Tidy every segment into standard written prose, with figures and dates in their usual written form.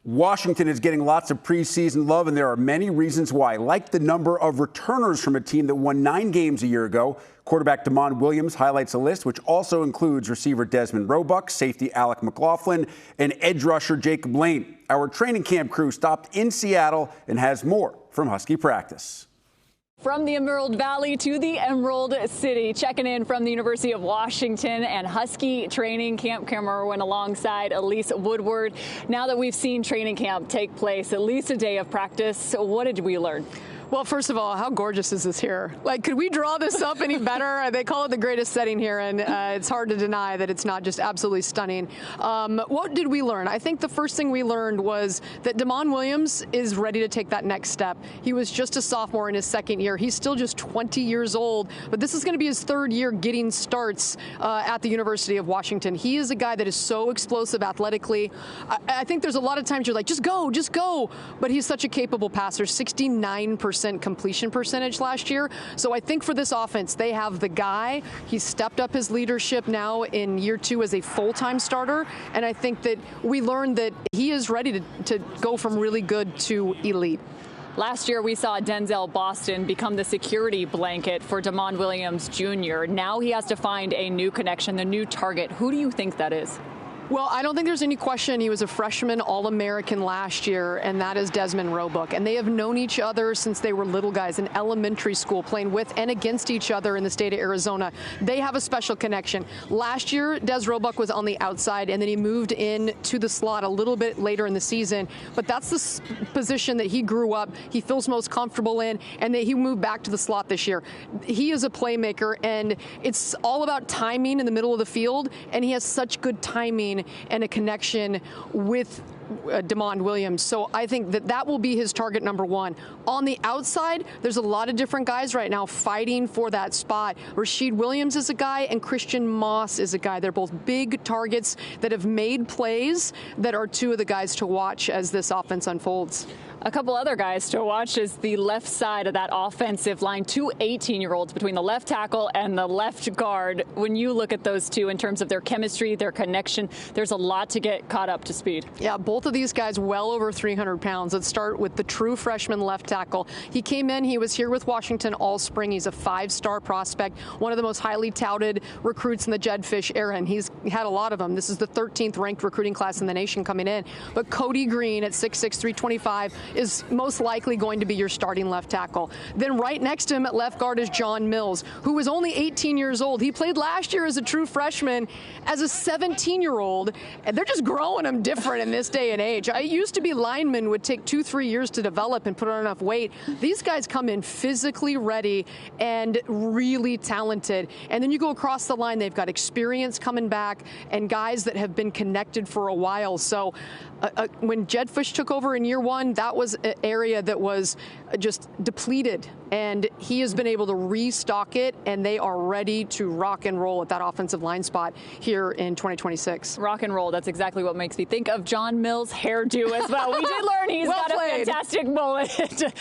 Washington is getting lots of preseason love, and there are many reasons why, like the number of returners from a team that won 9 games a year ago. Quarterback Damon Williams highlights a list which also includes receiver Desmond Roebuck, safety Alec McLaughlin, and edge rusher Jacob Lane. Our training camp crew stopped in Seattle and has more from Husky practice. From the Emerald Valley to the Emerald City, checking in from the University of Washington and Husky training camp. Cameron went alongside Elise Woodward. Now that we've seen training camp take place, at least a day of practice, what did we learn? Well, first of all, how gorgeous is this here? Like, could we draw this up any better? They call it the greatest setting here, and it's hard to deny that it's not just absolutely stunning. What did we learn? I think the first thing we learned was that Damon Williams is ready to take that next step. He was just a sophomore in his second year. He's still just 20 years old, but this is going to be his third year getting starts at the University of Washington. He is a guy that is so explosive athletically. I think there's a lot of times you're like, just go. But he's such a capable passer, 69% completion percentage last year. So I think for this offense, they have the guy. He's stepped up his leadership now in year 2 as a full-time starter. And I think that we learned that he is ready to go from really good to elite. Last year, we saw Denzel Boston become the security blanket for Damon Williams Jr. Now he has to find a new connection, the new target. Who do you think that is? Well, I don't think there's any question he was a freshman All-American last year, and that is Desmond Roebuck. And they have known each other since they were little guys in elementary school, playing with and against each other in the state of Arizona. They have a special connection. Last year, Des Roebuck was on the outside, and then he moved in to the slot a little bit later in the season. But that's the position that he grew up, he feels most comfortable in, and that he moved back to the slot this year. He is a playmaker, and it's all about timing in the middle of the field, and he has such good timing and a connection with Damon Williams. So I think that will be his target number 1. On the outside, there's a lot of different guys right now fighting for that spot. Rasheed Williams is a guy, and Christian Moss is a guy. They're both big targets that have made plays that are 2 of the guys to watch as this offense unfolds. A couple other guys to watch is the left side of that offensive line. 2 18-year-olds between the left tackle and the left guard. When you look at those 2 in terms of their chemistry, their connection, there's a lot to get caught up to speed. Yeah, both of these guys well over 300 pounds. Let's start with the true freshman left tackle. He came in, he was here with Washington all spring. He's a 5-star prospect, one of the most highly touted recruits in the Jedd Fisch era, and he's had a lot of them. This is the 13th ranked recruiting class in the nation coming in. But Cody Green at 6'6", 325 is most likely going to be your starting left tackle. Then right next to him at left guard is John Mills, who was only 18 years old. He played last year as a true freshman as a 17-year-old, and they're just growing him different in this day and age. I used to be linemen would take 2-3 years to develop and put on enough weight. These guys come in physically ready and really talented. And then you go across the line, they've got experience coming back and guys that have been connected for a while. So when Jedd Fisch took over in year 1, that was an area that was just depleted, and he has been able to restock it, and they are ready to rock and roll at that offensive line spot here in 2026. Rock and roll, that's exactly what makes me think of John Mills' hairdo as well. We did learn he's well got played. A fantastic mullet.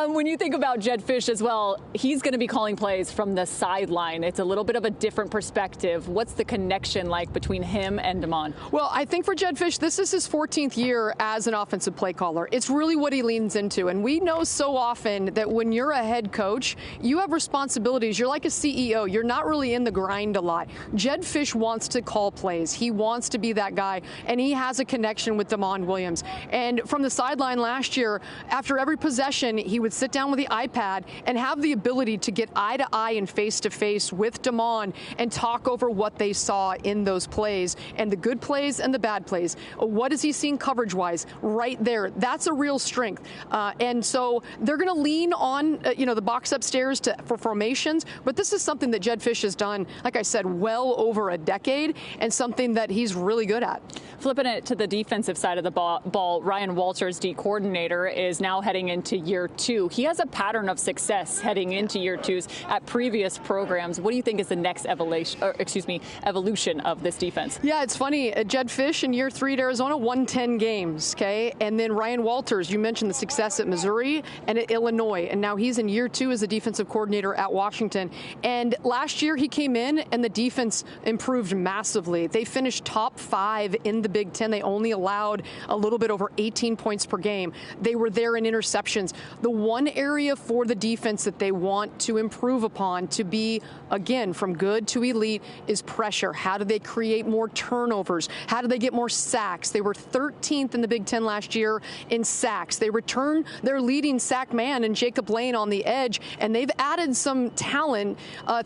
When you think about Jedd Fisch as well, he's going to be calling plays from the sideline. It's a little bit of a different perspective. What's the connection like between him and Damon? Well, I think for Jedd Fisch, this is his 14th year as an offensive play caller. It's really what he leans into, and we know so often that when you're a head coach, you have responsibilities. You're like a CEO. You're not really in the grind a lot. Jedd Fisch wants to call plays. He wants to be that guy, and he has a connection with Damon Williams. And from the sideline last year, after every possession, he would sit down with the iPad and have the ability to get eye-to-eye and face-to-face with Damon and talk over what they saw in those plays, and the good plays and the bad plays. What is he seeing coverage-wise? Right there. That's a real strength. And so they're going to lean on, the box upstairs for formations, but this is something that Jedd Fisch has done, like I said, well over a decade, and something that he's really good at. Flipping it to the defensive side of the ball, Ryan Walters, D coordinator, is now heading into year 2. He has a pattern of success heading into year 2s at previous programs. What do you think is the next evolution of this defense? Yeah, it's funny. Jedd Fisch in year 3 at Arizona, 110 10 games, okay? And then Ryan Walters, you mentioned the success at Missouri and at Illinois, and now he's in year 2 as a defensive coordinator at Washington. And last year he came in and the defense improved massively. They finished top 5 in the Big Ten. They only allowed a little bit over 18 points per game. They were there in interceptions. The one area for the defense that they want to improve upon to be, again, from good to elite is pressure. How do they create more turnovers? How do they get more sacks? They were 13th in the Big Ten last year in sacks. They return their leading sack man and Jacob Lane on the edge, and they've added some talent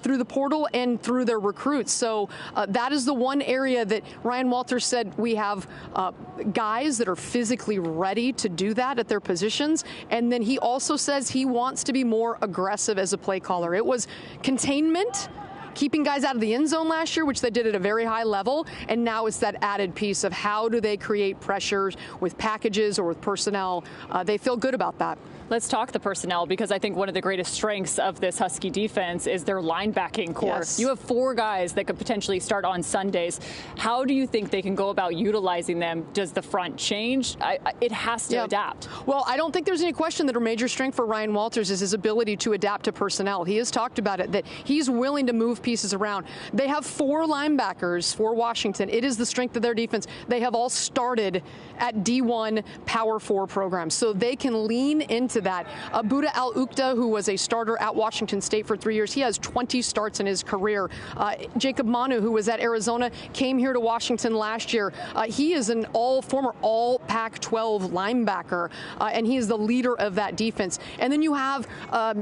through the portal and through their recruits. So that is the one area that Ryan Walters said we have guys that are physically ready to do that at their positions. And then he also says he wants to be more aggressive as a play caller. It was containment, keeping guys out of the end zone last year, which they did at a very high level, and now it's that added piece of how do they create pressures with packages or with personnel. They feel good about that. Let's talk the personnel, because I think one of the greatest strengths of this Husky defense is their linebacking core. Yes. You have 4 guys that could potentially start on Sundays. How do you think they can go about utilizing them? Does the front change? It has to adapt. Well, I don't think there's any question that a major strength for Ryan Walters is his ability to adapt to personnel. He has talked about it, that he's willing to move pieces around. They have 4 linebackers for Washington. It is the strength of their defense. They have all started at D1 Power 4 programs, so they can lean into that. Buda Al-Uqda, who was a starter at Washington State for 3 years, he has 20 starts in his career. Jacob Manu, who was at Arizona, came here to Washington last year. He is an former all Pac-12 linebacker, and he is the leader of that defense. And then you have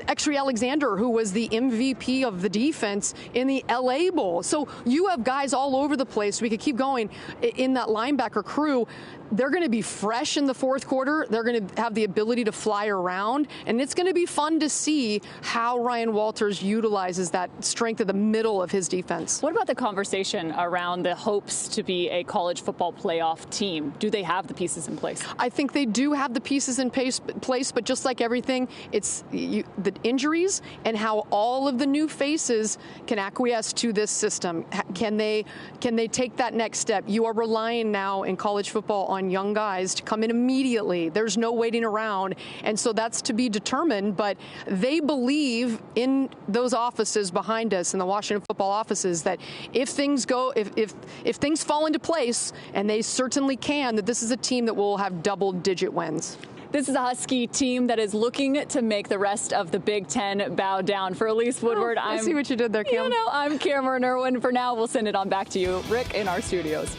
Exree Alexander, who was the MVP of the defense in the LA Bowl. So you have guys all over the place. We could keep going in that linebacker crew. They're going to be fresh in the fourth quarter. They're going to have the ability to fly around, and it's going to be fun to see how Ryan Walters utilizes that strength of the middle of his defense. What about the conversation around the hopes to be a college football playoff team? Do they have the pieces in place? I think they do have the pieces in place, but just like everything, it's the injuries and how all of the new faces can acquiesce to this system. Can they take that next step? You are relying now in college football on young guys to come in immediately. There's no waiting around, and so that's to be determined, but they believe in those offices behind us, in the Washington football offices, that if things fall into place, and they certainly can, that this is a team that will have double-digit wins. This is a Husky team that is looking to make the rest of the Big Ten bow down. For Elise Woodward, I see what you did there, Kim. I'm Cameron Irwin. For now, we'll send it on back to you, Rick, in our studios.